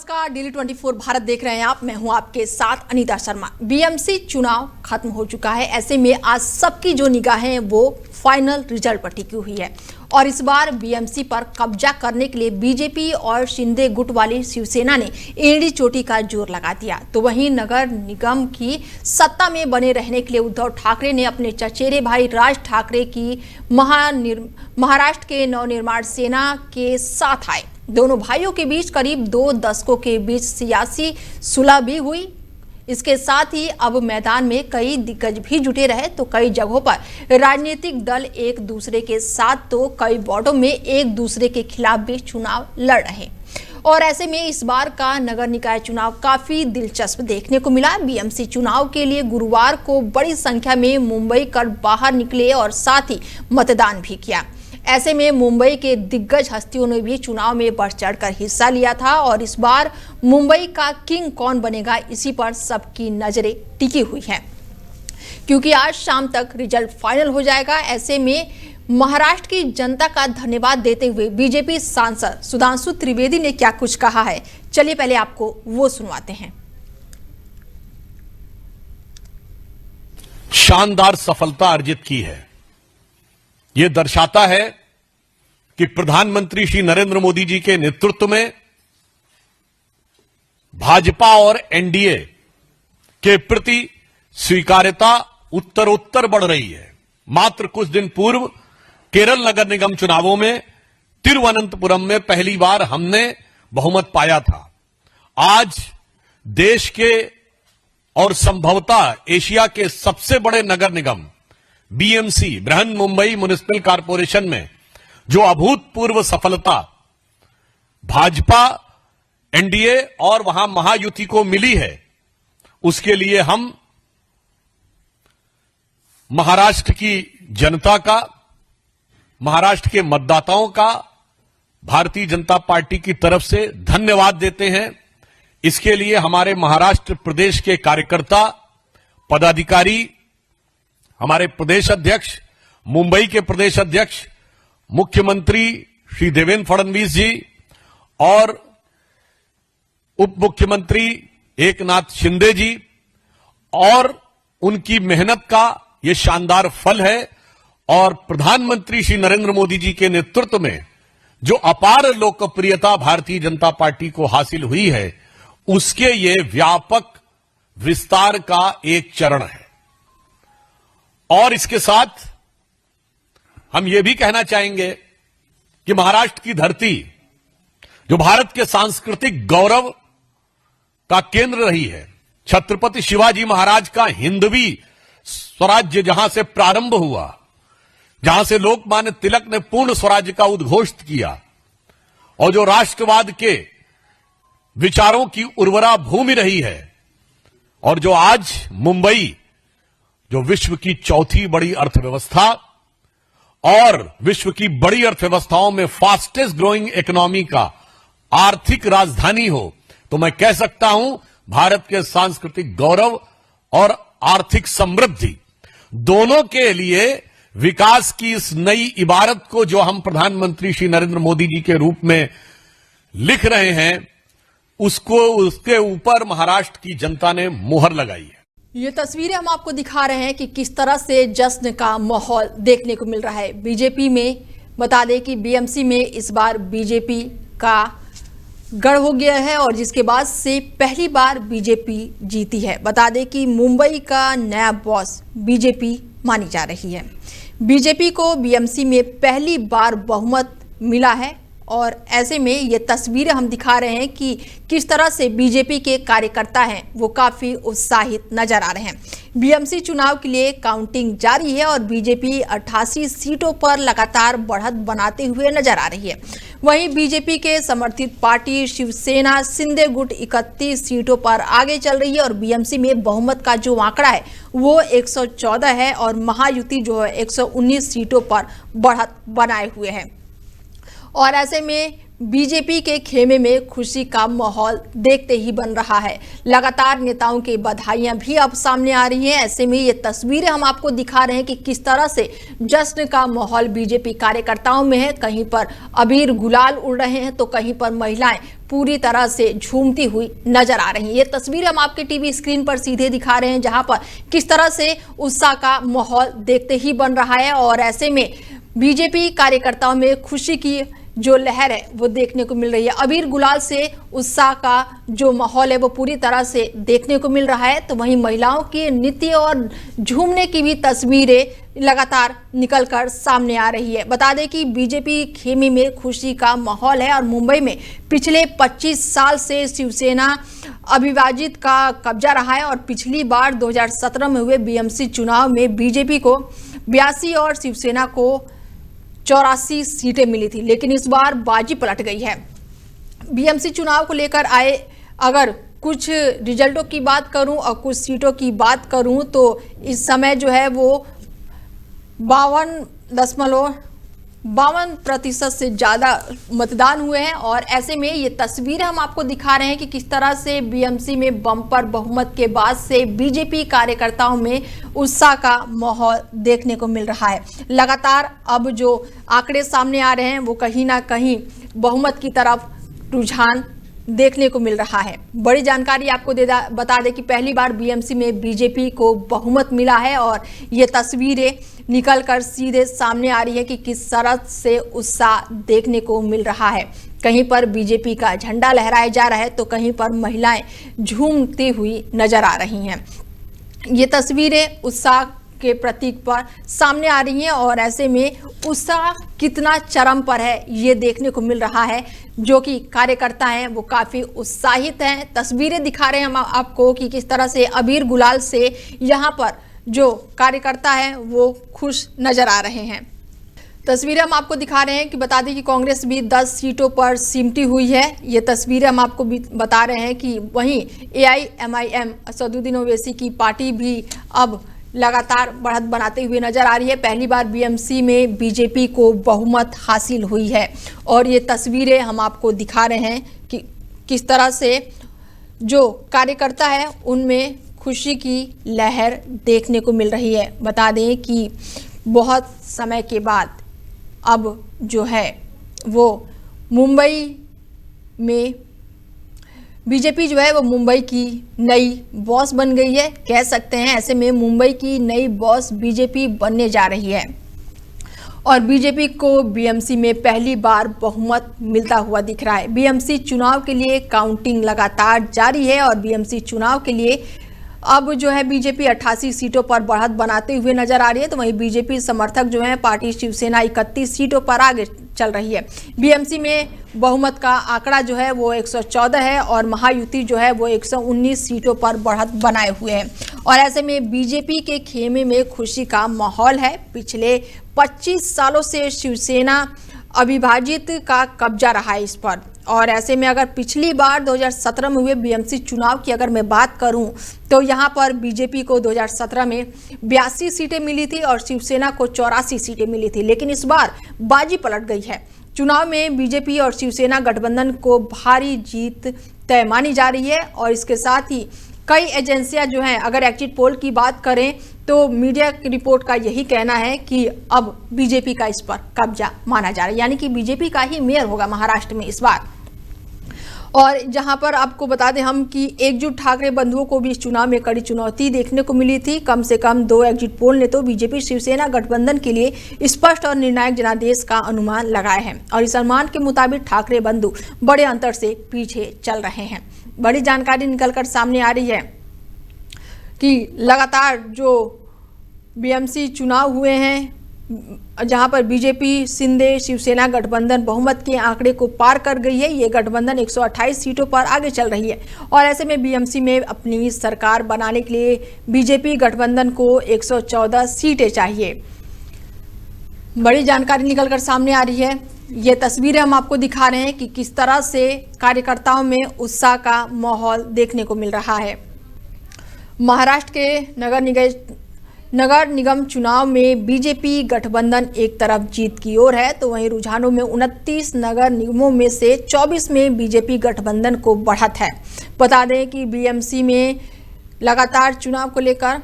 नमस्कार, डेली 24 भारत देख रहे हैं आप। मैं हूं आपके साथ अनीता शर्मा। बीएमसी चुनाव खत्म हो चुका है। ऐसे में आज सबकी जो निगाहें वो फाइनल रिजल्ट पर टिकी हुई है और इस बार बीएमसी पर कब्जा करने के लिए बीजेपी और शिंदे गुट वाली शिवसेना ने एड़ी चोटी का जोर लगा दिया। तो वहीं नगर निगम की सत्ता में बने रहने के लिए उद्धव ठाकरे ने अपने चचेरे भाई राज ठाकरे की महाराष्ट्र के नवनिर्माण सेना के साथ आए। दोनों भाइयों के बीच करीब 2 दशकों के बीच सियासी सुलह भी हुई। इसके साथ ही अब मैदान में कई दिग्गज भी जुटे रहे, तो कई जगहों पर राजनीतिक दल एक दूसरे के साथ तो कई वार्डों में एक दूसरे के खिलाफ भी चुनाव लड़ रहे। और ऐसे में इस बार का नगर निकाय चुनाव काफी दिलचस्प देखने को मिला। बीएमसी चुनाव के लिए गुरुवार को बड़ी संख्या में मुंबई कर बाहर निकले और साथ ही मतदान भी किया। ऐसे में मुंबई के दिग्गज हस्तियों ने भी चुनाव में बढ़ चढ़कर हिस्सा लिया था और इस बार मुंबई का किंग कौन बनेगा, इसी पर सबकी नजरें टिकी हुई हैं, क्योंकि आज शाम तक रिजल्ट फाइनल हो जाएगा। ऐसे में महाराष्ट्र की जनता का धन्यवाद देते हुए बीजेपी सांसद सुधांशु त्रिवेदी ने क्या कुछ कहा है, चलिए पहले आपको वो सुनवाते हैं। शानदार सफलता अर्जित की है। यह दर्शाता है कि प्रधानमंत्री श्री नरेंद्र मोदी जी के नेतृत्व में भाजपा और एनडीए के प्रति स्वीकार्यता उत्तरोत्तर बढ़ रही है। मात्र कुछ दिन पूर्व केरल नगर निगम चुनावों में तिरुवनंतपुरम में पहली बार हमने बहुमत पाया था। आज देश के और संभवतः एशिया के सबसे बड़े नगर निगम BMC Brihan Mumbai municipal corporation में जो अभूतपूर्व सफलता भाजपा, एनडीए और वहां महायुति को मिली है, उसके लिए हम महाराष्ट्र की जनता का, महाराष्ट्र के मतदाताओं का भारतीय जनता पार्टी की तरफ से धन्यवाद देते हैं। इसके लिए हमारे महाराष्ट्र प्रदेश के कार्यकर्ता, पदाधिकारी, हमारे प्रदेश अध्यक्ष, मुंबई के प्रदेश अध्यक्ष, मुख्यमंत्री श्री देवेंद्र फडणवीस जी और उप मुख्यमंत्री एकनाथ शिंदे जी और उनकी मेहनत का यह शानदार फल है। और प्रधानमंत्री श्री नरेंद्र मोदी जी के नेतृत्व में जो अपार लोकप्रियता भारतीय जनता पार्टी को हासिल हुई है, उसके ये व्यापक विस्तार का एक चरण है। और इसके साथ हम ये भी कहना चाहेंगे कि महाराष्ट्र की धरती जो भारत के सांस्कृतिक गौरव का केंद्र रही है, छत्रपति शिवाजी महाराज का हिंदवी स्वराज्य जहां से प्रारंभ हुआ, जहां से लोकमान्य तिलक ने पूर्ण स्वराज्य का उद्घोष किया और जो राष्ट्रवाद के विचारों की उर्वरा भूमि रही है, और जो आज मुंबई जो विश्व की चौथी बड़ी अर्थव्यवस्था और विश्व की बड़ी अर्थव्यवस्थाओं में फास्टेस्ट ग्रोइंग इकोनॉमी का आर्थिक राजधानी हो, तो मैं कह सकता हूं भारत के सांस्कृतिक गौरव और आर्थिक समृद्धि दोनों के लिए विकास की इस नई इबारत को जो हम प्रधानमंत्री श्री नरेंद्र मोदी जी के रूप में लिख रहे हैं, उसके ऊपर महाराष्ट्र की जनता ने मुहर लगाई है। ये तस्वीरें हम आपको दिखा रहे हैं कि किस तरह से जश्न का माहौल देखने को मिल रहा है। बीजेपी में बता दें कि बीएमसी में इस बार बीजेपी का गढ़ हो गया है और जिसके बाद से पहली बार बीजेपी जीती है। बता दें कि मुंबई का नया बॉस बीजेपी मानी जा रही है। बीजेपी को बीएमसी में पहली बार बहुमत मिला है और ऐसे में ये तस्वीरें हम दिखा रहे हैं कि किस तरह से बीजेपी के कार्यकर्ता हैं वो काफ़ी उत्साहित नजर आ रहे हैं। बीएमसी चुनाव के लिए काउंटिंग जारी है और बीजेपी 88 सीटों पर लगातार बढ़त बनाते हुए नजर आ रही है। वहीं बीजेपी के समर्थित पार्टी शिवसेना शिंदे गुट 31 सीटों पर आगे चल रही है और बीएमसी में बहुमत का जो आंकड़ा है वो 114 है और महायुति जो है 119 सीटों पर बढ़त बनाए हुए है। और ऐसे में बीजेपी के खेमे में खुशी का माहौल देखते ही बन रहा है। लगातार नेताओं की बधाइयां भी अब सामने आ रही हैं। ऐसे में ये तस्वीरें हम आपको दिखा रहे हैं कि किस तरह से जश्न का माहौल बीजेपी कार्यकर्ताओं में है। कहीं पर अबीर गुलाल उड़ रहे हैं तो कहीं पर महिलाएं पूरी तरह से झूमती हुई नजर आ रही हैं। ये तस्वीर हम आपके टीवी स्क्रीन पर सीधे दिखा रहे हैं, जहां पर किस तरह से उत्साह का माहौल देखते ही बन रहा है। और ऐसे में बीजेपी कार्यकर्ताओं में खुशी की जो लहर है वो देखने को मिल रही है। अबीर गुलाल से उत्साह का जो माहौल है वो पूरी तरह से देखने को मिल रहा है। तो वहीं महिलाओं की नृत्य और झूमने की भी तस्वीरें लगातार निकलकर सामने आ रही है। बता दें कि बीजेपी खेमे में खुशी का माहौल है और मुंबई में पिछले 25 साल से शिवसेना अविभाजित का कब्जा रहा है। और पिछली बार 2017 में हुए बीएमसी चुनाव में बीजेपी को 82 और शिवसेना को 84 सीटें मिली थी, लेकिन इस बार बाजी पलट गई है। बीएमसी चुनाव को लेकर आए अगर कुछ रिजल्टों की बात करूं और कुछ सीटों की बात करूं तो इस समय जो है वो 52.52% से ज़्यादा मतदान हुए हैं। और ऐसे में ये तस्वीरें हम आपको दिखा रहे हैं कि किस तरह से बीएमसी में बम्पर बहुमत के बाद से बीजेपी कार्यकर्ताओं में उत्साह का माहौल देखने को मिल रहा है। लगातार अब जो आंकड़े सामने आ रहे हैं वो कहीं ना कहीं बहुमत की तरफ रुझान देखने को मिल रहा है। बड़ी जानकारी आपको बता दें कि पहली बार बीएमसी में बीजेपी को बहुमत मिला है और ये तस्वीरें निकलकर सीधे सामने आ रही है कि किस तरह से उत्साह देखने को मिल रहा है। कहीं पर बीजेपी का झंडा लहराया जा रहा है तो कहीं पर महिलाएं झूमती हुई नजर आ रही हैं। ये तस्वीरें उत्साह के प्रतीक पर सामने आ रही हैं और ऐसे में उत्साह कितना चरम पर है ये देखने को मिल रहा है। जो कि कार्यकर्ता हैं वो काफ़ी उत्साहित हैं। तस्वीरें दिखा रहे हैं हम आपको कि किस तरह से अबीर गुलाल से यहाँ पर जो कार्यकर्ता हैं वो खुश नजर आ रहे हैं। तस्वीरें हम आपको दिखा रहे हैं कि बता दें कि कांग्रेस भी 10 सीटों पर सिमटी हुई है। ये तस्वीरें हम आपको भी बता रहे हैं कि वहीं AIMIM असदुद्दीन ओवैसी की पार्टी भी अब लगातार बढ़त बनाते हुए नजर आ रही है। पहली बार बीएमसी में बीजेपी को बहुमत हासिल हुई है और ये तस्वीरें हम आपको दिखा रहे हैं कि किस तरह से जो कार्यकर्ता है उनमें खुशी की लहर देखने को मिल रही है। बता दें कि बहुत समय के बाद अब जो है वो मुंबई में बीजेपी जो है वो मुंबई की नई बॉस बन गई है, कह सकते हैं। ऐसे में मुंबई की नई बॉस बीजेपी बनने जा रही है और बीजेपी को बीएमसी में पहली बार बहुमत मिलता हुआ दिख रहा है। बीएमसी चुनाव के लिए काउंटिंग लगातार जारी है और बीएमसी चुनाव के लिए अब जो है बीजेपी 88 सीटों पर बढ़त बनाते हुए नजर आ रही है। तो वहीं बीजेपी समर्थक जो है पार्टी शिवसेना 31 सीटों पर आगे चल रही है। बीएमसी में बहुमत का आंकड़ा जो है वो 114 है और महायुति जो है वो 119 सीटों पर बढ़त बनाए हुए है। और ऐसे में बीजेपी के खेमे में खुशी का माहौल है। पिछले 25 सालों से शिवसेना अविभाजित का कब्जा रहा है इस पर। और ऐसे में अगर पिछली बार 2017 में हुए बीएमसी चुनाव की अगर मैं बात करूं तो यहां पर बीजेपी को 2017 में 82 सीटें मिली थी और शिवसेना को 84 सीटें मिली थी, लेकिन इस बार बाजी पलट गई है। चुनाव में बीजेपी और शिवसेना गठबंधन को भारी जीत तय मानी जा रही है और इसके साथ ही कई एजेंसियां जो हैं, अगर एग्जिट पोल की बात करें तो मीडिया की रिपोर्ट का यही कहना है कि अब बीजेपी का इस पर कब्जा माना जा रहा है, यानी कि बीजेपी का ही मेयर होगा महाराष्ट्र में इस बार। और जहां पर आपको बता दें हम कि एकजुट ठाकरे बंधुओं को भी इस चुनाव में कड़ी चुनौती देखने को मिली थी। कम से कम 2 एग्जिट पोल ने तो बीजेपी शिवसेना गठबंधन के लिए स्पष्ट और निर्णायक जनादेश का अनुमान लगाए हैं और इस अनुमान के मुताबिक ठाकरे बंधु बड़े अंतर से पीछे चल रहे हैं। बड़ी जानकारी निकलकर सामने आ रही है कि लगातार जो बीएमसी चुनाव हुए हैं जहां पर बीजेपी शिंदे शिवसेना गठबंधन बहुमत के आंकड़े को पार कर गई है। ये गठबंधन 128 सीटों पर आगे चल रही है और ऐसे में बीएमसी में अपनी सरकार बनाने के लिए बीजेपी गठबंधन को 114 सीटें चाहिए। बड़ी जानकारी निकलकर सामने आ रही है। ये तस्वीरें हम आपको दिखा रहे हैं कि किस तरह से कार्यकर्ताओं में उत्साह का माहौल देखने को मिल रहा है। महाराष्ट्र के नगर नगर निगम चुनाव में बीजेपी गठबंधन एक तरफ जीत की ओर है, तो वहीं रुझानों में 29 नगर निगमों में से 24 में बीजेपी गठबंधन को बढ़त है। बता दें कि बीएमसी में लगातार चुनाव को लेकर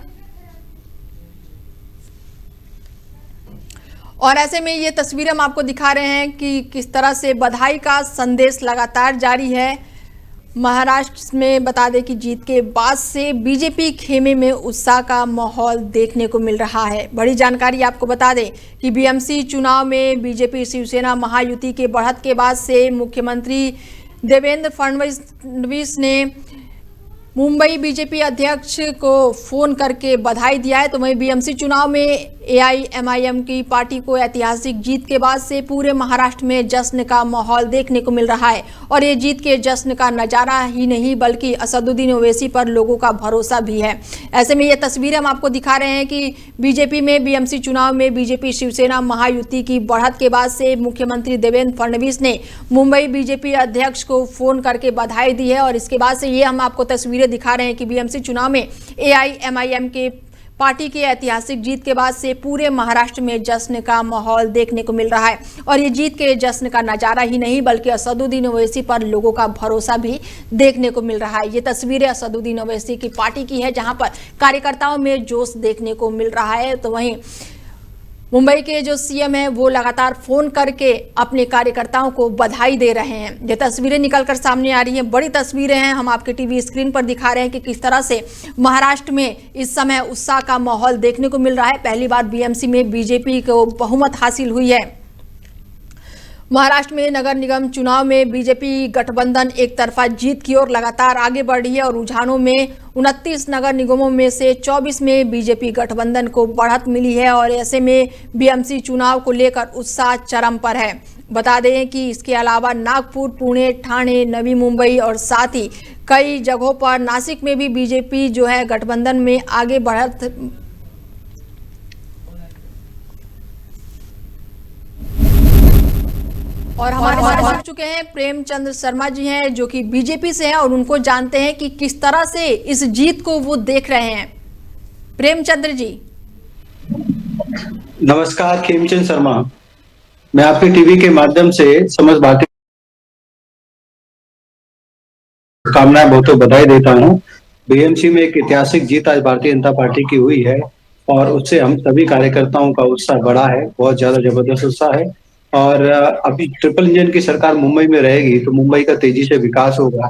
और ऐसे में ये तस्वीरें हम आपको दिखा रहे हैं कि किस तरह से बधाई का संदेश लगातार जारी है। महाराष्ट्र में बता दें कि जीत के बाद से बीजेपी खेमे में उत्साह का माहौल देखने को मिल रहा है। बड़ी जानकारी आपको बता दें कि बीएमसी चुनाव में बीजेपी शिवसेना महायुति के बढ़त के बाद से मुख्यमंत्री देवेंद्र फडणवीस ने मुंबई बीजेपी अध्यक्ष को फोन करके बधाई दिया है। तो वहीं बीएमसी चुनाव में एआईएमआईएम की पार्टी को ऐतिहासिक जीत के बाद से पूरे महाराष्ट्र में जश्न का माहौल देखने को मिल रहा है और ये जीत के जश्न का नजारा ही नहीं बल्कि असदुद्दीन ओवैसी पर लोगों का भरोसा भी है। ऐसे में ये तस्वीरें हम आपको दिखा रहे हैं कि बीजेपी में बीएमसी चुनाव में बीजेपी शिवसेना महायुति की बढ़त के बाद से मुख्यमंत्री देवेंद्र फडणवीस ने मुंबई बीजेपी अध्यक्ष को फोन करके बधाई दी है और इसके बाद से ये हम आपको तस्वीरें दिखा रहे हैं कि बीएमसी चुनाव में एआईएमआईएम के पार्टी की ऐतिहासिक जीत के बाद से पूरे महाराष्ट्र में जश्न का माहौल देखने को मिल रहा है और ये जीत के जश्न का नजारा ही नहीं बल्कि असदुद्दीन ओवैसी पर लोगों का भरोसा भी देखने को मिल रहा है। ये तस्वीरें असदुद्दीन ओवैसी की पार्टी की है जहां पर कार्यकर्ताओं में जोश देखने को मिल रहा है। तो वहीं मुंबई के जो सीएम हैं वो लगातार फोन करके अपने कार्यकर्ताओं को बधाई दे रहे हैं। ये तस्वीरें निकलकर सामने आ रही हैं, बड़ी तस्वीरें हैं, हम आपके टीवी स्क्रीन पर दिखा रहे हैं कि किस तरह से महाराष्ट्र में इस समय उत्साह का माहौल देखने को मिल रहा है। पहली बार बीएमसी में बीजेपी को बहुमत हासिल हुई है। महाराष्ट्र में नगर निगम चुनाव में बीजेपी गठबंधन एक तरफा जीत की ओर लगातार आगे बढ़ रही है और रुझानों में 29 नगर निगमों में से 24 में बीजेपी गठबंधन को बढ़त मिली है और ऐसे में बीएमसी चुनाव को लेकर उत्साह चरम पर है। बता दें कि इसके अलावा नागपुर, पुणे, ठाणे, नवी मुंबई और साथ ही कई जगहों पर नासिक में भी बीजेपी जो है गठबंधन में आगे बढ़त और हमारे साथ जुड़ चुके हैं प्रेमचंद्र शर्मा जी हैं जो कि बीजेपी से हैं और उनको जानते हैं कि किस तरह से इस जीत को वो देख रहे हैं। प्रेमचंद्र जी नमस्कार। खेमचंद शर्मा, मैं आपके टीवी के माध्यम से समस्त भारतीय कामनाएं बहुत बधाई देता हूं। बीएमसी में एक ऐतिहासिक जीत आज भारतीय जनता पार्टी की हुई है और उससे हम सभी कार्यकर्ताओं का उत्साह बढ़ा है, बहुत ज्यादा जबरदस्त उत्साह है। और अभी ट्रिपल इंजन की सरकार मुंबई में रहेगी तो मुंबई का तेजी से विकास होगा।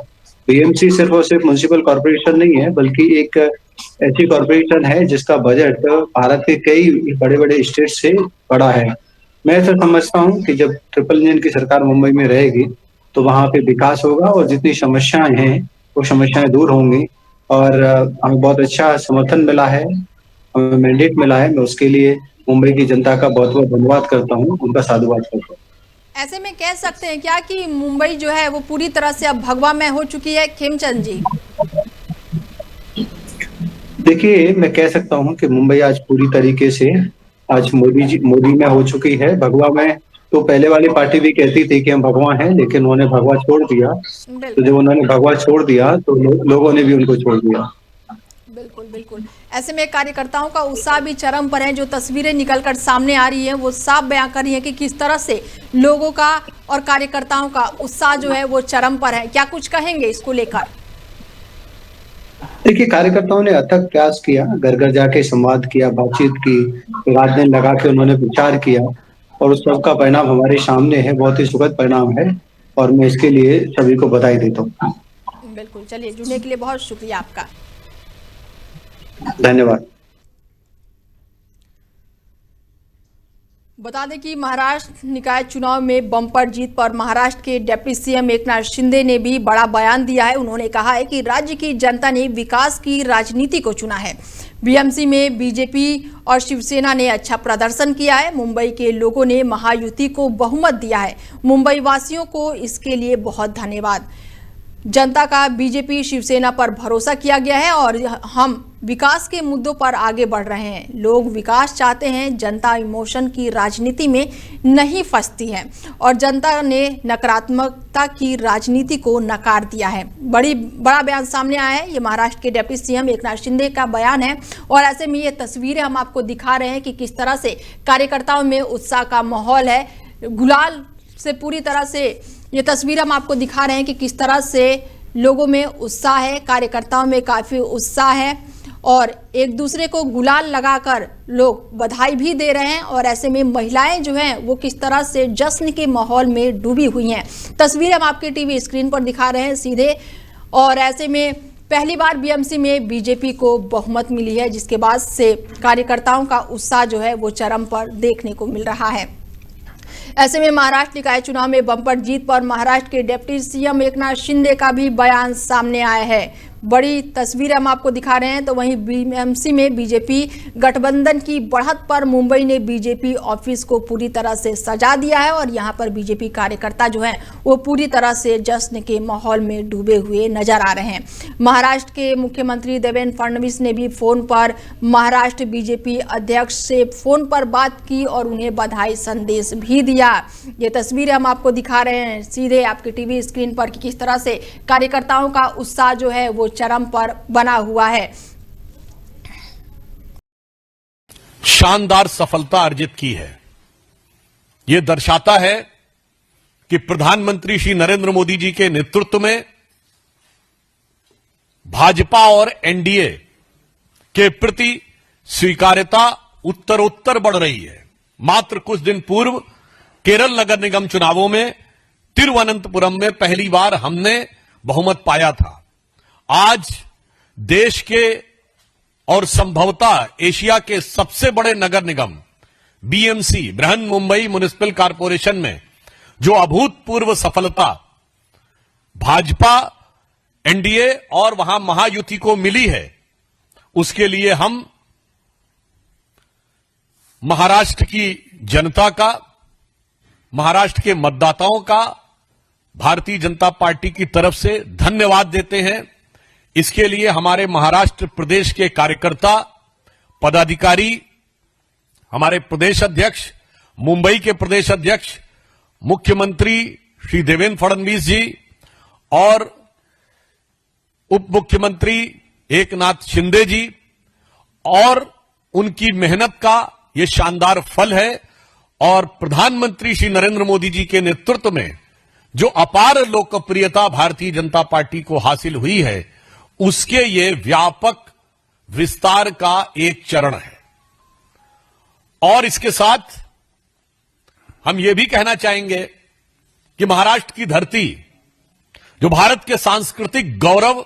बीएमसी सिर्फ और सिर्फ म्युनिसिपल कॉर्पोरेशन नहीं है बल्कि एक ऐसी कॉर्पोरेशन है जिसका बजट भारत के कई बड़े बड़े स्टेट से बड़ा है। मैं ऐसा समझता हूं कि जब ट्रिपल इंजन की सरकार मुंबई में रहेगी तो वहां पे विकास होगा और जितनी समस्याएं हैं वो समस्याएं दूर होंगी और हमें बहुत अच्छा समर्थन मिला है, हमें मैंडेट मिला है। मैं उसके लिए मुंबई की जनता का बहुत बहुत धन्यवाद करता हूँ, उनका साधुवाद करता हूँ। ऐसे में कह सकते हैं क्या कि मुंबई जो है वो पूरी तरह से अब भगवा में हो चुकी है? खेमचंद जी देखिए, मैं कह सकता हूँ कि मुंबई आज पूरी तरीके से आज मोदी में हो चुकी है। भगवा में तो पहले वाली पार्टी भी कहती थी कि हम भगवा हैं, लेकिन उन्होंने भगवा छोड़ दिया। तो जब उन्होंने भगवा छोड़ दिया तो लोगों ने भी उनको छोड़ दिया। बिल्कुल बिल्कुल। ऐसे में कार्यकर्ताओं का उत्साह भी चरम पर है। जो तस्वीरें निकलकर सामने आ रही हैं वो साफ बयां कर रही हैं कि किस तरह से लोगों का और कार्यकर्ताओं का उत्साह जो है वो चरम पर है। क्या कुछ कहेंगे इसको लेकर? देखिए, कार्यकर्ताओं ने अथक प्रयास किया, घर घर जाके संवाद किया, बातचीत की, रात दिन लगा के उन्होंने प्रचार किया और उस सब का परिणाम हमारे सामने है। बहुत ही सुखद परिणाम है और मैं इसके लिए सभी को बधाई देता हूँ। बिल्कुल, चलिए जुड़ने के लिए बहुत शुक्रिया आपका। धन्यवाद। बता दें कि महाराष्ट्र निकाय चुनाव में बम्पर जीत पर महाराष्ट्र के डिप्टी सीएम एकनाथ शिंदे ने भी बड़ा बयान दिया है। उन्होंने कहा है कि राज्य की जनता ने विकास की राजनीति को चुना है। बीएमसी में बीजेपी और शिवसेना ने अच्छा प्रदर्शन किया है। मुंबई के लोगों ने महायुति को बहुमत दिया है। मुंबई वासियों को इसके लिए बहुत धन्यवाद। जनता का बीजेपी शिवसेना पर भरोसा किया गया है और हम विकास के मुद्दों पर आगे बढ़ रहे हैं। लोग विकास चाहते हैं, जनता इमोशन की राजनीति में नहीं फंसती है और जनता ने नकारात्मकता की राजनीति को नकार दिया है। बड़ा बयान सामने आया है। ये महाराष्ट्र के डिप्टी सीएम एकनाथ शिंदे का बयान है और ऐसे में ये तस्वीरें हम आपको दिखा रहे हैं कि किस तरह से कार्यकर्ताओं में उत्साह का माहौल है। गुलाल से पूरी तरह से ये तस्वीर हम आपको दिखा रहे हैं कि किस तरह से लोगों में उत्साह है, कार्यकर्ताओं में काफी उत्साह है और एक दूसरे को गुलाल लगाकर लोग बधाई भी दे रहे हैं और ऐसे में महिलाएं जो हैं वो किस तरह से जश्न के माहौल में डूबी हुई हैं। तस्वीर हम आपके टीवी स्क्रीन पर दिखा रहे हैं सीधे और ऐसे में पहली बार बीएमसी में बीजेपी को बहुमत मिली है, जिसके बाद से कार्यकर्ताओं का उत्साह जो है वो चरम पर देखने को मिल रहा है। ऐसे में महाराष्ट्र निकाय चुनाव में बम्पर जीत पर महाराष्ट्र के डिप्टी सीएम एकनाथ शिंदे का भी बयान सामने आया है। बड़ी तस्वीर हम आपको दिखा रहे हैं। तो वहीं बीएमसी में बीजेपी गठबंधन की बढ़त पर मुंबई ने बीजेपी ऑफिस को पूरी तरह से सजा दिया है और यहां पर बीजेपी कार्यकर्ता जो हैं वो पूरी तरह से जश्न के माहौल में डूबे हुए नजर आ रहे हैं। महाराष्ट्र के मुख्यमंत्री देवेंद्र फडणवीस ने भी फोन पर महाराष्ट्र बीजेपी अध्यक्ष से फोन पर बात की और उन्हें बधाई संदेश भी दिया। ये तस्वीरें हम आपको दिखा रहे हैं सीधे आपके टीवी स्क्रीन पर कि किस तरह से कार्यकर्ताओं का उत्साह जो है वो चरम पर बना हुआ है। शानदार सफलता अर्जित की है। यह दर्शाता है कि प्रधानमंत्री श्री नरेंद्र मोदी जी के नेतृत्व में भाजपा और एनडीए के प्रति स्वीकार्यता उत्तरोत्तर बढ़ रही है। मात्र कुछ दिन पूर्व केरल नगर निगम चुनावों में तिरुवनंतपुरम में पहली बार हमने बहुमत पाया था। आज देश के और संभवतः एशिया के सबसे बड़े नगर निगम BMC Brihan Mumbai municipal corporation में जो अभूतपूर्व सफलता भाजपा एनडीए और वहां महायुति को मिली है, उसके लिए हम महाराष्ट्र की जनता का, महाराष्ट्र के मतदाताओं का भारतीय जनता पार्टी की तरफ से धन्यवाद देते हैं। इसके लिए हमारे महाराष्ट्र प्रदेश के कार्यकर्ता, पदाधिकारी, हमारे प्रदेश अध्यक्ष, मुंबई के प्रदेश अध्यक्ष, मुख्यमंत्री श्री देवेंद्र फडणवीस जी और उप मुख्यमंत्री एकनाथ शिंदे जी और उनकी मेहनत का ये शानदार फल है और प्रधानमंत्री श्री नरेंद्र मोदी जी के नेतृत्व में जो अपार लोकप्रियता भारतीय जनता पार्टी को हासिल हुई है, उसके ये व्यापक विस्तार का एक चरण है। और इसके साथ हम ये भी कहना चाहेंगे कि महाराष्ट्र की धरती जो भारत के सांस्कृतिक गौरव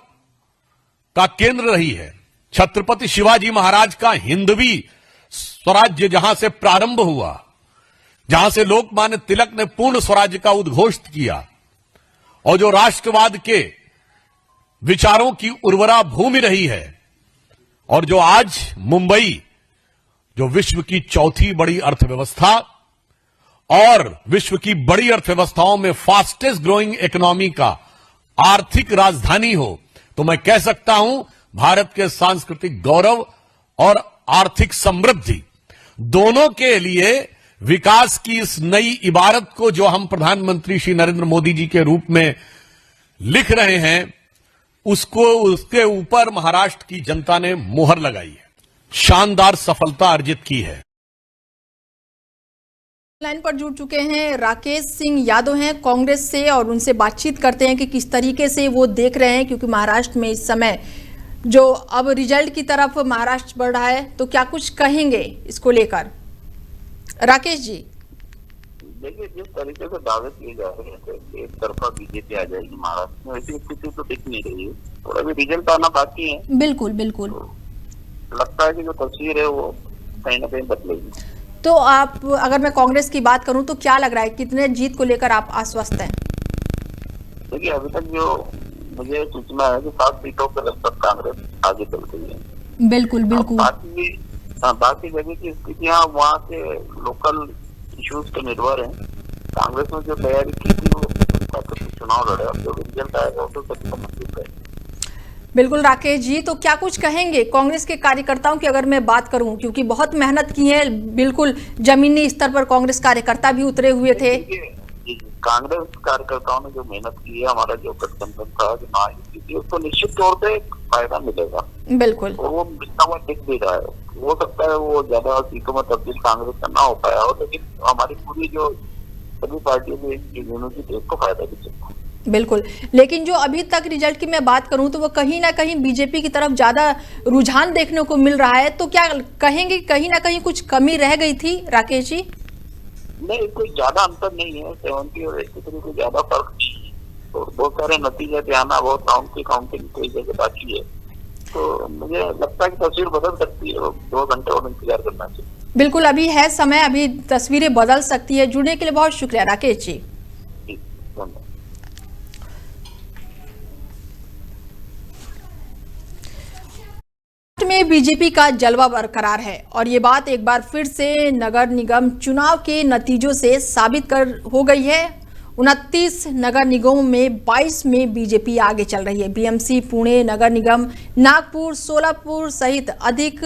का केंद्र रही है, छत्रपति शिवाजी महाराज का हिंदवी स्वराज्य जहां से प्रारंभ हुआ, जहां से लोकमान्य तिलक ने पूर्ण स्वराज्य का उद्घोष किया और जो राष्ट्रवाद के विचारों की उर्वरा भूमि रही है और जो आज मुंबई जो विश्व की चौथी बड़ी अर्थव्यवस्था और विश्व की बड़ी अर्थव्यवस्थाओं में फास्टेस्ट ग्रोइंग इकोनॉमी का आर्थिक राजधानी हो, तो मैं कह सकता हूं भारत के सांस्कृतिक गौरव और आर्थिक समृद्धि दोनों के लिए विकास की इस नई इबारत को जो हम प्रधानमंत्री श्री नरेंद्र मोदी जी के रूप में लिख रहे हैं, उसको उसके ऊपर महाराष्ट्र की जनता ने मुहर लगाई है, शानदार सफलता अर्जित की है। लाइन पर जुड़ चुके हैं राकेश सिंह यादव हैं कांग्रेस से और उनसे बातचीत करते हैं कि किस तरीके से वो देख रहे हैं, क्योंकि महाराष्ट्र में इस समय जो अब रिजल्ट की तरफ महाराष्ट्र बढ़ रहा है, तो क्या कुछ कहेंगे इसको लेकर राकेश जी? देखिए, जिस तरीके से दावे किए जा रहे हैं एक तरफा बीजेपी आ जाएगी महाराष्ट्र में, ऐसी स्थिति तो दिख नहीं रही है। थोड़ा भी रिजल्ट आना बाकी है। बिल्कुल बिल्कुल, तो लगता है कि जो तस्वीर है वो कहीं ना कहीं बदलेगी। तो आप, अगर मैं कांग्रेस की बात करूं तो क्या लग रहा है, कितने जीत को लेकर आप आश्वस्त हैं? देखिए, अभी तक जो मुझे सूचना है कि 7 सीटों पर लगभग कांग्रेस आगे चल रही है। बिल्कुल बिल्कुल। बाकी जगह की स्थितियाँ वहाँ के लोकल इश्यूज पर निर्भर है। कांग्रेस ने जो तैयारी की थी वो चुनाव लड़े, और जो रिजल्ट आएगा वो तो सभी समझ है। बिल्कुल राकेश जी, तो क्या कुछ कहेंगे कांग्रेस के कार्यकर्ताओं की अगर मैं बात करूं, क्योंकि बहुत मेहनत की है, बिल्कुल जमीनी स्तर पर कांग्रेस कार्यकर्ता भी उतरे हुए थे। कांग्रेस कार्यकर्ताओं ने जो मेहनत की है, हमारा जो गठबंधन था, जो महायुति थी, उसको निश्चित तौर पे फायदा मिलेगा। बिल्कुल, और वो मिलता हुआ दिख भी रहा है। हो सकता है वो ज्यादा सीटों में तब्दील कांग्रेस का ना हो पाया हो, लेकिन हमारी पूरी जो सभी पार्टियों की यूनिटी थी, उसको फायदा भी चलता। बिल्कुल, लेकिन जो अभी तक रिजल्ट की मैं बात करूं तो वो कहीं ना कहीं बीजेपी की तरफ ज्यादा रुझान देखने को मिल रहा है। तो क्या कहेंगे कहीं ना कहीं कुछ कमी रह गई थी राकेश जी? नहीं, कोई ज्यादा अंतर नहीं है, 70 और 83 को ज्यादा फर्क नहीं है। तो बहुत सारे नतीजे थे आना, बहुत काउंटिंग कोई जगह बाकी है, तो मुझे लगता है कि तस्वीर बदल सकती है। 2 घंटे और इंतजार करना चाहिए। बिल्कुल, अभी है समय, अभी तस्वीरें बदल सकती है। जुड़ने के लिए बहुत शुक्रिया राकेश जी। धन्यवाद। में बीजेपी का जलवा बरकरार है और ये बात एक बार फिर से नगर निगम चुनाव के नतीजों से साबित कर हो गई है। 29 नगर निगमों में 22 में बीजेपी आगे चल रही है। बीएमसी, पुणे नगर निगम, नागपुर, सोलापुर सहित अधिक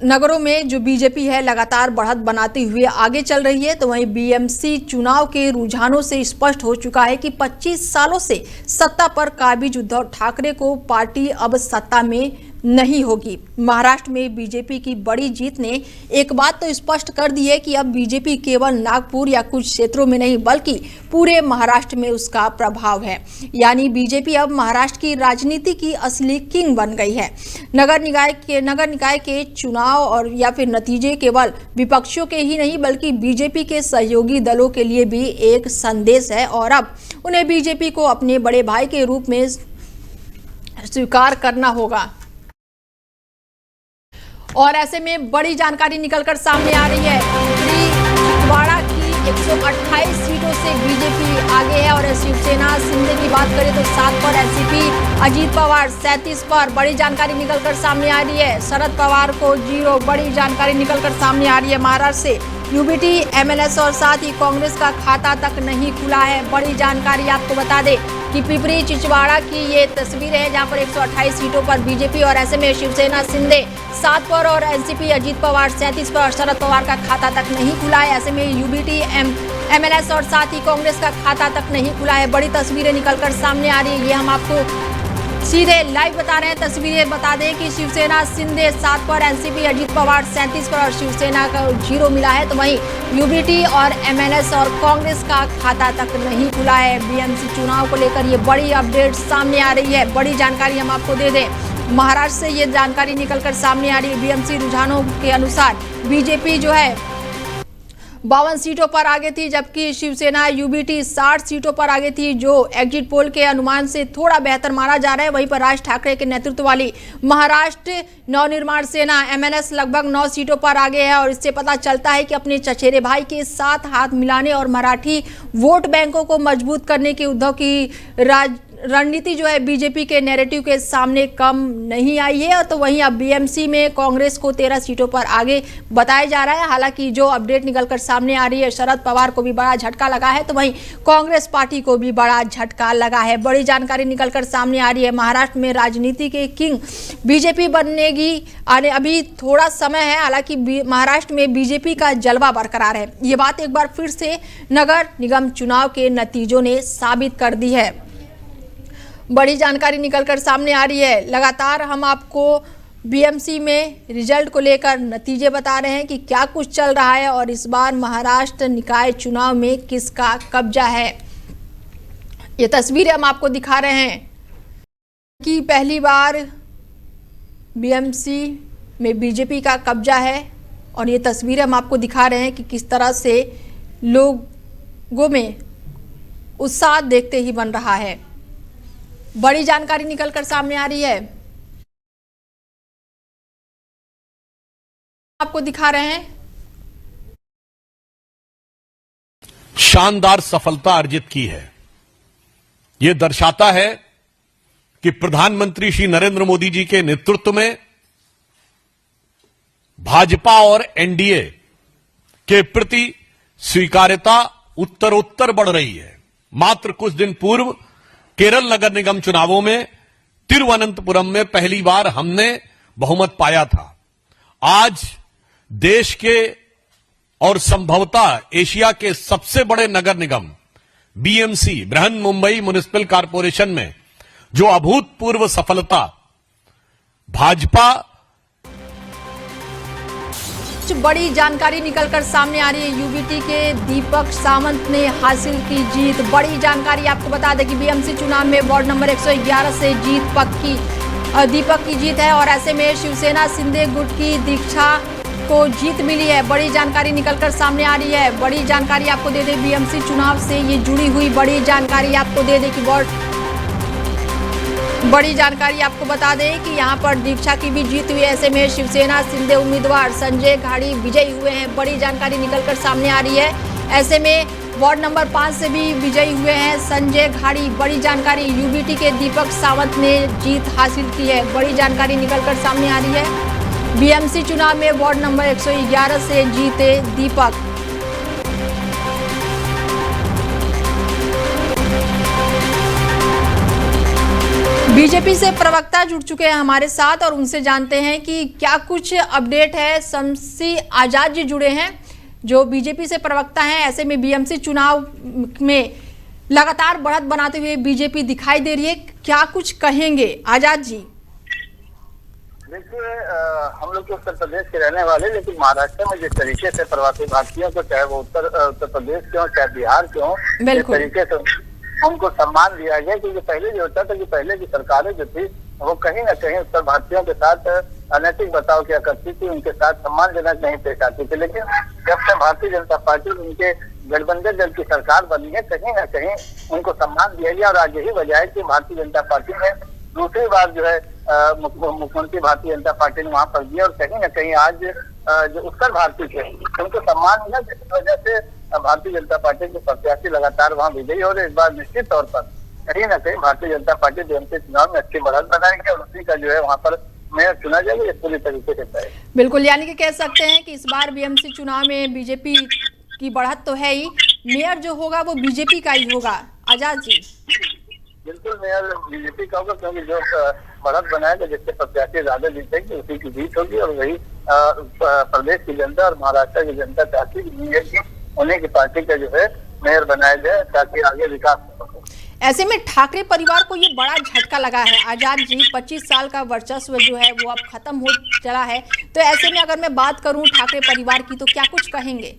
नगरों में जो बीजेपी है लगातार बढ़त बनाते हुए आगे चल रही है। तो वहीं बीएमसी चुनाव के रुझानों से स्पष्ट हो चुका है कि 25 सालों से सत्ता पर काबिज उद्धव ठाकरे को पार्टी अब सत्ता में नहीं होगी। महाराष्ट्र में बीजेपी की बड़ी जीत ने एक बात तो स्पष्ट कर दी है कि अब बीजेपी केवल नागपुर या कुछ क्षेत्रों में नहीं बल्कि पूरे महाराष्ट्र में उसका प्रभाव है। यानी बीजेपी अब महाराष्ट्र की राजनीति की असली किंग बन गई है। नगर निकाय के चुनाव और या फिर नतीजे केवल विपक्षियों के ही नहीं बल्कि बीजेपी के सहयोगी दलों के लिए भी एक संदेश है और अब उन्हें बीजेपी को अपने बड़े भाई के रूप में स्वीकार करना होगा। और ऐसे में बड़ी जानकारी निकलकर सामने आ रही है। छिंदवाड़ा की 128 सीटों से बीजेपी आगे है और शिवसेना शिंदे की बात करें तो 7 पर, एनसीपी अजीत पवार 37 पर। बड़ी जानकारी निकलकर सामने आ रही है। शरद पवार को 0। बड़ी जानकारी निकलकर सामने आ रही है महाराष्ट्र से। यूबीटी, एमएनएस और साथ ही कांग्रेस का खाता तक नहीं खुला है। बड़ी जानकारी आपको बता दें कि पिपरी चिंचवाड़ा की ये तस्वीर है जहां पर 128 सीटों पर बीजेपी और ऐसे में शिवसेना शिंदे 7 पर और एनसीपी अजीत पवार 37 पर और शरद पवार का खाता तक नहीं खुला है। ऐसे में यूबीटी, एमएनएस और साथ ही कांग्रेस का खाता तक नहीं खुला है। बड़ी तस्वीरें निकलकर सामने आ रही है, ये हम आपको सीधे लाइव बता रहे हैं। तस्वीरें बता दें कि शिवसेना शिंदे 7 पर, एनसीपी अजीत पवार 37 पर और शिवसेना का 0 मिला है। तो वहीं यूबीटी और एमएनएस और कांग्रेस का खाता तक नहीं खुला है। बीएमसी चुनाव को लेकर ये बड़ी अपडेट सामने आ रही है। बड़ी जानकारी हम आपको दे दें, महाराष्ट्र से ये जानकारी निकलकर सामने आ रही है। बीएमसी रुझानों के अनुसार बीजेपी जो है 52 सीटों पर आगे थी जबकि शिवसेना यूबीटी 60 सीटों पर आगे थी, जो एग्जिट पोल के अनुमान से थोड़ा बेहतर माना जा रहा है। वहीं पर राज ठाकरे के नेतृत्व वाली महाराष्ट्र नवनिर्माण सेना एमएनएस लगभग 9 सीटों पर आगे है और इससे पता चलता है कि अपने चचेरे भाई के साथ हाथ मिलाने और मराठी वोट बैंकों को मजबूत करने की उद्धव की रणनीति जो है बीजेपी के नैरेटिव के सामने कम नहीं आई है। तो वहीं अब बीएमसी में कांग्रेस को 13 सीटों पर आगे बताया जा रहा है। हालांकि जो अपडेट निकलकर सामने आ रही है, शरद पवार को भी बड़ा झटका लगा है तो वहीं कांग्रेस पार्टी को भी बड़ा झटका लगा है। बड़ी जानकारी निकलकर सामने आ रही है। महाराष्ट्र में राजनीति के किंग बीजेपी बनेगी। अभी थोड़ा समय है, हालांकि महाराष्ट्र में बीजेपी का जलवा बरकरार है। ये बात एक बार फिर से नगर निगम चुनाव के नतीजों ने साबित कर दी है। बड़ी जानकारी निकलकर सामने आ रही है। लगातार हम आपको बीएमसी में रिजल्ट को लेकर नतीजे बता रहे हैं कि क्या कुछ चल रहा है और इस बार महाराष्ट्र निकाय चुनाव में किसका कब्जा है। ये तस्वीरें हम आपको दिखा रहे हैं कि पहली बार बीएमसी में बीजेपी का कब्जा है और ये तस्वीरें हम आपको दिखा रहे हैं कि किस तरह से लोगों में उत्साह देखते ही बन रहा है। बड़ी जानकारी निकलकर सामने आ रही है, आपको दिखा रहे हैं। शानदार सफलता अर्जित की है। यह दर्शाता है कि प्रधानमंत्री श्री नरेंद्र मोदी जी के नेतृत्व में भाजपा और एनडीए के प्रति स्वीकार्यता उत्तरोत्तर बढ़ रही है। मात्र कुछ दिन पूर्व केरल नगर निगम चुनावों में तिरुवनंतपुरम में पहली बार हमने बहुमत पाया था। आज देश के और संभवतः एशिया के सबसे बड़े नगर निगम BMC, Brihan Mumbai municipal corporation में जो अभूतपूर्व सफलता भाजपा। बड़ी जानकारी निकलकर सामने आ रही है। यूबीटी के दीपक सावंत ने हासिल की जीत। बड़ी जानकारी आपको बता दें कि बीएमसी चुनाव में वार्ड नंबर 111 से जीत पक्की। दीपक की जीत है और ऐसे में शिवसेना शिंदे गुट की दीक्षा को जीत मिली है। बड़ी जानकारी निकलकर सामने आ रही है। बड़ी जानकारी आपको दे दें, बीएमसी चुनाव से ये जुड़ी हुई बड़ी जानकारी आपको दे दें कि बड़ी जानकारी आपको बता दें कि यहां पर दीक्षा की भी जीत हुई है। ऐसे में शिवसेना शिंदे उम्मीदवार संजय घाड़ी विजयी हुए हैं। बड़ी जानकारी निकलकर सामने आ रही है। ऐसे में वार्ड नंबर 5 से भी विजयी हुए हैं संजय घाड़ी। बड़ी जानकारी, यूबीटी के दीपक सावंत ने जीत हासिल की है। बड़ी जानकारी निकलकर सामने आ रही है। बीएमसी चुनाव में वार्ड नंबर 111 से जीते दीपक। बीजेपी से प्रवक्ता जुड़ चुके हैं हमारे साथ और उनसे जानते हैं कि क्या कुछ अपडेट है। शमसी आजाद जी जुड़े हैं जो बीजेपी से प्रवक्ता हैं। ऐसे में बीएमसी चुनाव में लगातार बढ़त बनाते हुए बीजेपी दिखाई दे रही है, क्या कुछ कहेंगे आजाद जी? देखिए, हम लोग उत्तर प्रदेश के रहने वाले, लेकिन महाराष्ट्र में जिस तरीके से प्रवासी भारतीयों को, चाहे वो उत्तर प्रदेश के हो चाहे बिहार के हो, जिस तरीके से उनको सम्मान दिया गया। क्योंकि पहले जो होता था कि पहले की सरकारें जो थी वो कहीं ना कहीं उत्तर भारतीयों के साथ अनैतिक बर्ताव किया करती थी, उनके साथ सम्मानजनक नहीं पेश आती थी। लेकिन जब से भारतीय जनता पार्टी उनके गठबंधन दल की सरकार बनी है, कहीं ना कहीं उनको सम्मान दिया गया। और आज यही वजह है कि भारतीय जनता पार्टी ने दूसरी बार जो है मुख्यमंत्री भारतीय जनता पार्टी ने वहां पर दिया। और कहीं ना कहीं आज जो उत्तर भारतीय थे उनको सम्मान मिला, जिसकी वजह से भारतीय जनता पार्टी के प्रत्याशी लगातार वहां विजयी हो रहे। इस बार निश्चित तौर पर कहीं ना कहीं भारतीय जनता पार्टी बीएमसी चुनाव में अच्छी बढ़त बनाएगी और उसी का जो है वहां पर मेयर चुना जाएगा, ये पूरी तरीके से तय। बिल्कुल, यानी कि कह सकते हैं कि इस बार बीएमसी चुनाव में बीजेपी की बढ़त तो है ही, मेयर जो होगा वो बीजेपी का ही होगा। आजाद जी? बिल्कुल, मेयर बीजेपी का होगा, क्योंकि जो बढ़त बनाएगा, जिससे प्रत्याशी ज्यादा जीतेंगे उसी की जीत होगी। और वही प्रदेश की जनता और महाराष्ट्र की जनता चाहती है कि उन्हीं की पार्टी का जो है मेयर बनाया जाए ताकि आगे विकास हो। ऐसे में ठाकरे परिवार को ये बड़ा झटका लगा है आजाद जी। 25 साल का वर्चस्व जो है वो अब खत्म हो चला है। तो ऐसे में अगर मैं बात करूं ठाकरे परिवार की, तो क्या कुछ कहेंगे?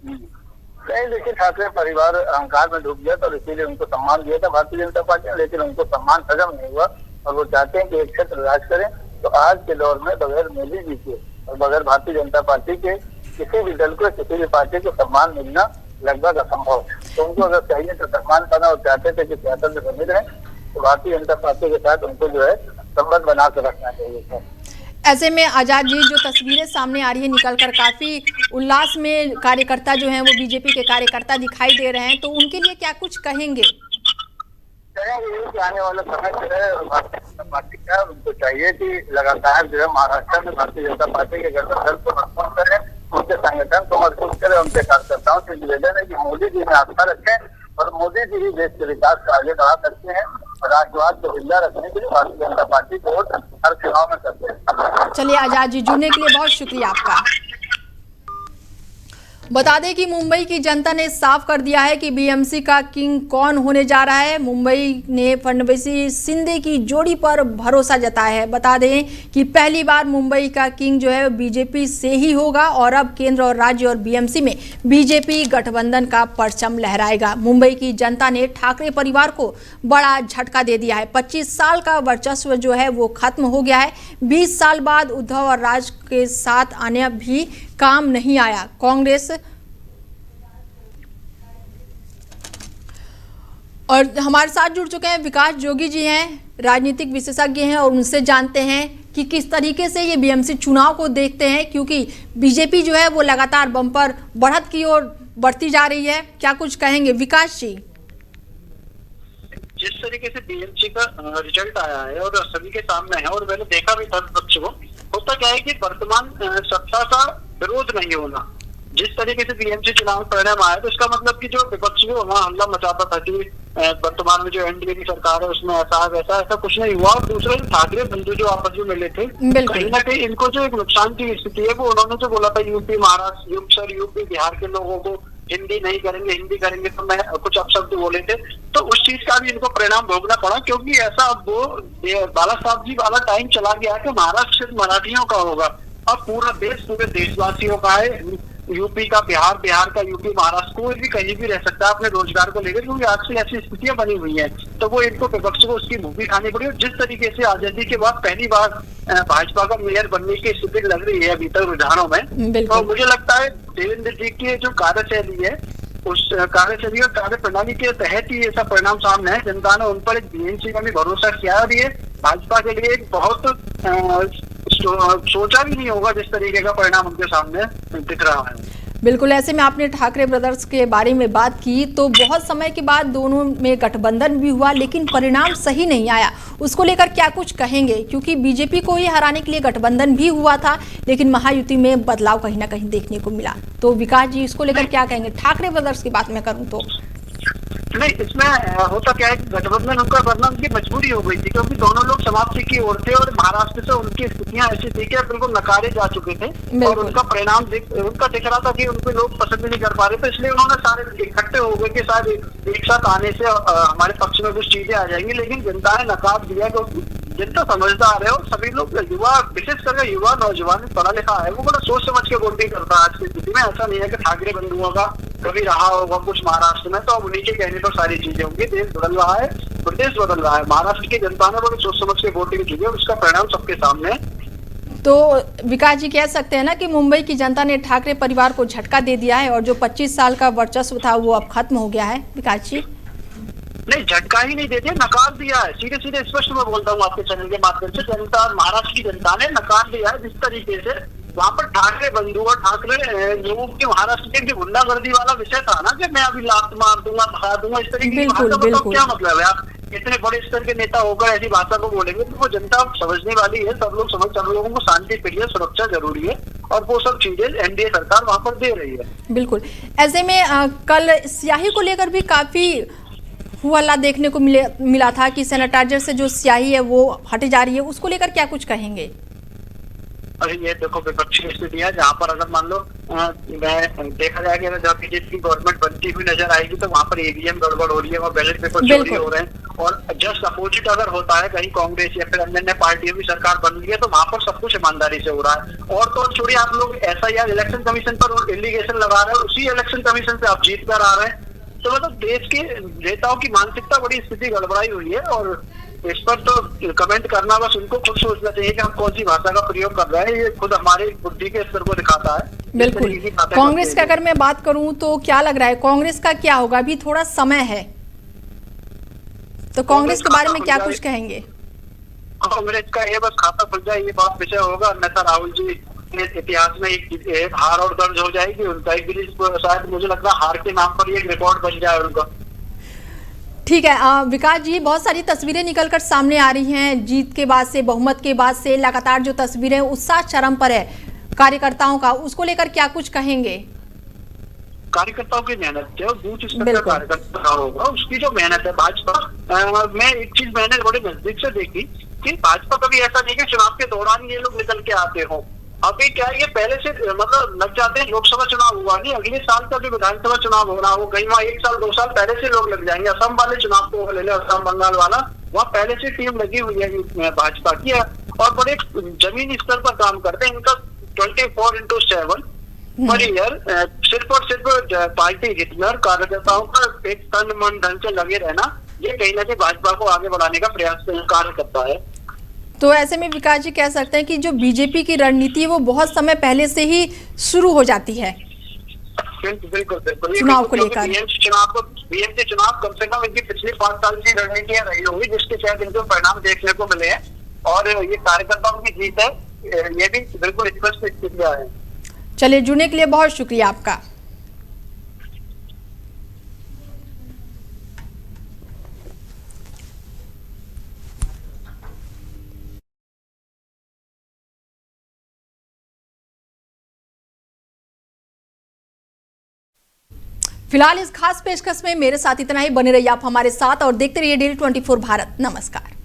नहीं, देखिए, ठाकरे परिवार अहंकार में डूब गया था, इसीलिए उनको सम्मान दिया था भारतीय जनता पार्टी ने, लेकिन उनको सम्मान हजम नहीं हुआ और वो चाहते हैं कि एक क्षेत्र राज करें। तो आज के दौर में बगैर मोदी जी के और बगैर भारतीय जनता पार्टी के किसी भी दल को, किसी भी पार्टी को सम्मान मिलना लगभग असंभव है। तो उनको अगर चाहिए तो सम्मान पाना और चाहते थे कि सियासत में बने रहे, तो भारतीय जनता पार्टी के साथ उनको जो है संबंध बना कर रखना चाहिए। ऐसे में आजाद जी, जो तस्वीरें सामने आ रही है निकलकर, काफी उल्लास में कार्यकर्ता जो हैं वो बीजेपी के कार्यकर्ता दिखाई दे रहे हैं, तो उनके लिए क्या कुछ कहेंगे? आने वाला समय जो है भारतीय जनता पार्टी का, उनको चाहिए कि लगातार जो है महाराष्ट्र में भारतीय जनता पार्टी के गठबंधन को मजबूत करें, उनके संगठन को मजबूत करें। उनके कार्यकर्ताओं से निवेदन है कि मोदी जी में आस्था रखें और मोदी जी ही देश के विकास को आगे बढ़ा सकते हैं। राष्ट्रवाद को जिंदा रखने के लिए भारतीय जनता पार्टी वोट हर चुनाव में करते हैं। चलिए आजाद जी, जुड़ने के लिए बहुत शुक्रिया आपका। बता दें कि मुंबई की जनता ने साफ कर दिया है कि बीएमसी का किंग कौन होने जा रहा है। मुंबई ने फडणवीस शिंदे की जोड़ी पर भरोसा जताया है। बता दें कि पहली बार मुंबई का किंग जो है बीजेपी से ही होगा और अब केंद्र और राज्य और बीएमसी में बीजेपी गठबंधन का परचम लहराएगा। मुंबई की जनता ने ठाकरे परिवार को बड़ा झटका दे दिया है। 25 साल का वर्चस्व जो है वो खत्म हो गया है। 20 साल बाद उद्धव और राज के साथ आने भी काम नहीं आया। कांग्रेस और हमारे साथ जुड़ चुके हैं विकास जोगी जी, हैं राजनीतिक विशेषज्ञ हैं और उनसे जानते हैं कि किस तरीके से ये बीएमसी चुनाव को देखते हैं, क्योंकि बीजेपी जो है वो लगातार बम्पर बढ़त की ओर बढ़ती जा रही है। क्या कुछ कहेंगे विकास जी? जिस तरीके से बीएमसी का रिजल्ट आया है और सभी के सामने है, और मैंने देखा भी था पक्ष को, होता क्या है कि वर्तमान सत्ता का विरोध नहीं होना जिस तरीके से बीएमसी चुनाव परिणाम आया तो इसका मतलब कि जो विपक्ष को वहाँ हल्ला मचाता था कि वर्तमान में जो एनडीए की सरकार है उसमें ऐसा वैसा ऐसा कुछ नहीं हुआ। और दूसरे ठाकरे बंधु जो आपस में मिले थे, कहीं ना कहीं इनको जो एक नुकसान की स्थिति है वो उन्होंने जो बोला था यूपी महाराष्ट्र यूपी बिहार के लोगों को हिंदी नहीं करेंगे, हिंदी करेंगे, तो मैं कुछ अपशब्द बोले थे, तो उस चीज का भी इनको परिणाम भोगना पड़ा। क्योंकि ऐसा अब वो बाला साहब जी वाला टाइम चला गया कि महाराष्ट्र सिर्फ मराठियों का होगा, अब पूरा देश पूरे देशवासियों का है। यूपी का बिहार, बिहार का यूपी, महाराष्ट्र, कोई भी कहीं भी रह सकता है अपने रोजगार को लेकर, क्योंकि आज से ऐसी स्थितियां बनी हुई हैं। तो वो इनको विपक्ष को उसकी मुंह भी खानी पड़ी। और जिस तरीके से आजादी के बाद पहली बार भाजपा का मेयर बनने की स्थिति लग रही है अभी तक रुझानों में, तो मुझे लगता है देवेंद्र जी की जो कार्यशैली है उस कार्यशैली और कार्य प्रणाली के तहत ही ऐसा परिणाम सामने है। जनता ने उन पर एक बीएमसी में भी भरोसा किया और ये भाजपा के लिए एक बहुत सोचा भी नहीं होगा जिस तरीके का परिणाम उनके सामने दिख रहा है। बिल्कुल, ऐसे में आपने ठाकरे ब्रदर्स के बारे में बात की तो बहुत समय के बाद दोनों में गठबंधन भी हुआ लेकिन परिणाम सही नहीं आया, उसको लेकर क्या कुछ कहेंगे? क्योंकि बीजेपी को ही हराने के लिए गठबंधन भी हुआ था लेकिन महायुति में बदलाव कहीं ना कहीं देखने को मिला, तो विकास जी इसको लेकर क्या कहेंगे? ठाकरे ब्रदर्स की बात मैं करूँ तो नहीं, इसमें होता क्या है कि गठबंधन उनका करना उनकी मजबूरी हो गई थी, क्योंकि दोनों लोग समाप्ति की ओर थे और महाराष्ट्र से उनकी स्थितियां ऐसी थी कि बिल्कुल नकारे जा चुके थे और उनका परिणाम उनका दिख रहा था कि उनको लोग पसंद नहीं कर पा रहे थे। इसलिए उन्होंने सारे इकट्ठे हो गए कि शायद एक साथ आने से हमारे पक्ष में कुछ चीजें आ जाएंगी, लेकिन जनता ने नकार दिया। क्योंकि जनता समझदार है और सभी लोग युवा, विशेष करके युवा नौजवान पढ़ा लिखा है, वो बड़ा सोच समझ के वोटिंग करता है आज की स्थिति में। ऐसा नहीं है कि ठाकरे बंधुओं का कभी रहा होगा कुछ महाराष्ट्र में, तो अब उन्हीं के कहने पर सारी चीजें होंगी। देश बदल रहा है, प्रदेश बदल रहा है, महाराष्ट्र की जनता ने बड़ी सोच समझ के वोटिंग की है और उसका परिणाम सबके सामने है। तो विकास जी कह सकते हैं ना कि मुंबई की जनता ने ठाकरे परिवार को झटका दे दिया है और जो 25 साल का वर्चस्व था वो अब खत्म हो गया है। विकास जी नहीं, झटका ही नहीं देते, नकार दिया है। सीधे सीधे स्पष्ट मैं बोलता हूँ आपके चैनल के माध्यम से, जनता, महाराष्ट्र की जनता ने नकार दिया है। जिस तरीके से वहाँ पर ठाकरे बंधु और ठाकरे लोगों की महाराष्ट्र के जो गुंडागर्दी वाला विषय था ना कि मैं अभी लात मार दूंगा, भगा दूंगा, इस तरीके की भाषा, बताओ क्या मतलब है? आप इतने बड़े स्तर के नेता होकर ऐसी भाषा को बोलेंगे तो वो जनता समझने वाली है। सब लोगों को शांति प्रिय, सुरक्षा जरूरी है और वो सब चीजें एनडीए सरकार वहाँ पर दे रही है। बिल्कुल, ऐसे में कल स्याही को लेकर भी काफी हुआ देखने को मिला था कि सैनिटाइजर से जो स्याही है वो हटे जा रही है, उसको लेकर क्या कुछ कहेंगे? अरे ये देखो विपक्षी स्थिति है जहाँ पर अगर मान लो देखा जाएगा जब बीजेपी की गवर्नमेंट बनती हुई नजर आएगी तो वहाँ पर ईवीएम गड़बड़ हो रही है और बैलेट पेपर चोरी हो रहे हैं, और जस्ट अपोजिट अगर होता है कहीं कांग्रेस या फिर अन्य पार्टियों की सरकार बन रही है तो वहाँ पर सब कुछ ईमानदारी से हो रहा है। और तो छोड़िए, आप लोग SIR इलेक्शन कमीशन पर एलिगेशन लगा रहे हैं, उसी इलेक्शन कमीशन से आप जीत कर आ रहे हैं। तो मतलब देश के नेताओं की मानसिकता बड़ी स्थिति गड़बड़ाई हुई है और इस पर तो कमेंट करना बस उनको खुद सोचना चाहिए कि हम कौन सी भाषा का प्रयोग कर रहे हैं। ये खुद हमारी बुद्धि के स्तर को दिखाता है। बिल्कुल, कांग्रेस की अगर मैं बात करूं तो क्या लग रहा है कांग्रेस का क्या होगा? अभी थोड़ा समय है, तो कांग्रेस के बारे में क्या कुछ कहेंगे? कांग्रेस का ये बस खाता खुल जाए ये बात विषय होगा, अन्यथा राहुल जी के इतिहास में एक हार और दर्ज हो जाएगी उनका। शायद मुझे लग रहा है हार के नाम पर एक रिकॉर्ड बन जाए उनका। ठीक है विकास जी, बहुत सारी तस्वीरें निकलकर सामने आ रही हैं जीत के बाद से, बहुमत के बाद से लगातार जो तस्वीरें, उत्साह चरम पर है कार्यकर्ताओं का, उसको लेकर क्या कुछ कहेंगे? कार्यकर्ताओं की मेहनत है और बूथ स्तर का कार्यकर्ता होगा, उसकी जो मेहनत है। भाजपा मैं एक चीज मैंने बड़े नजदीक से देखी कि भाजपा कभी ऐसा नहीं कि चुनाव के दौरान ये लोग निकल के आते हो। अभी क्या है, ये पहले से मतलब लग जाते हैं। लोकसभा चुनाव हुआ नहीं, अगले साल का भी विधानसभा चुनाव होना हो, कहीं वहाँ 1 साल 2 साल पहले से लोग लग जाएंगे। असम वाले चुनाव को ले लो, असम बंगाल वाला, वहाँ पहले से टीम लगी हुई है भाजपा की और बड़े जमीनी स्तर पर काम करते हैं। इनका 24/7 पर ईयर सिर्फ और सिर्फ पार्टी जितना और कार्यकर्ताओं का एक तन मन धन से लगे रहना, ये कहीं ना कहीं भाजपा को आगे बढ़ाने का प्रयास कार्य करता है। तो ऐसे में विकास जी कह सकते हैं कि जो बीजेपी की रणनीति है वो बहुत समय पहले से ही शुरू हो जाती है बिल्कुल चुनाव को लेकर। बीएमसी चुनाव कम से कम इनकी पिछले 5 साल की रणनीतियां रही होगी जिसके शायद इनको परिणाम देखने को मिले हैं और ये कार्यकर्ताओं की जीत है, ये भी बिल्कुल स्पष्ट स्थितियां है। चलिए, जुड़ने के लिए बहुत शुक्रिया आपका। फिलहाल इस खास पेशकश में मेरे साथ इतना ही। बने रहिए आप हमारे साथ और देखते रहिए डेली 24 भारत। नमस्कार।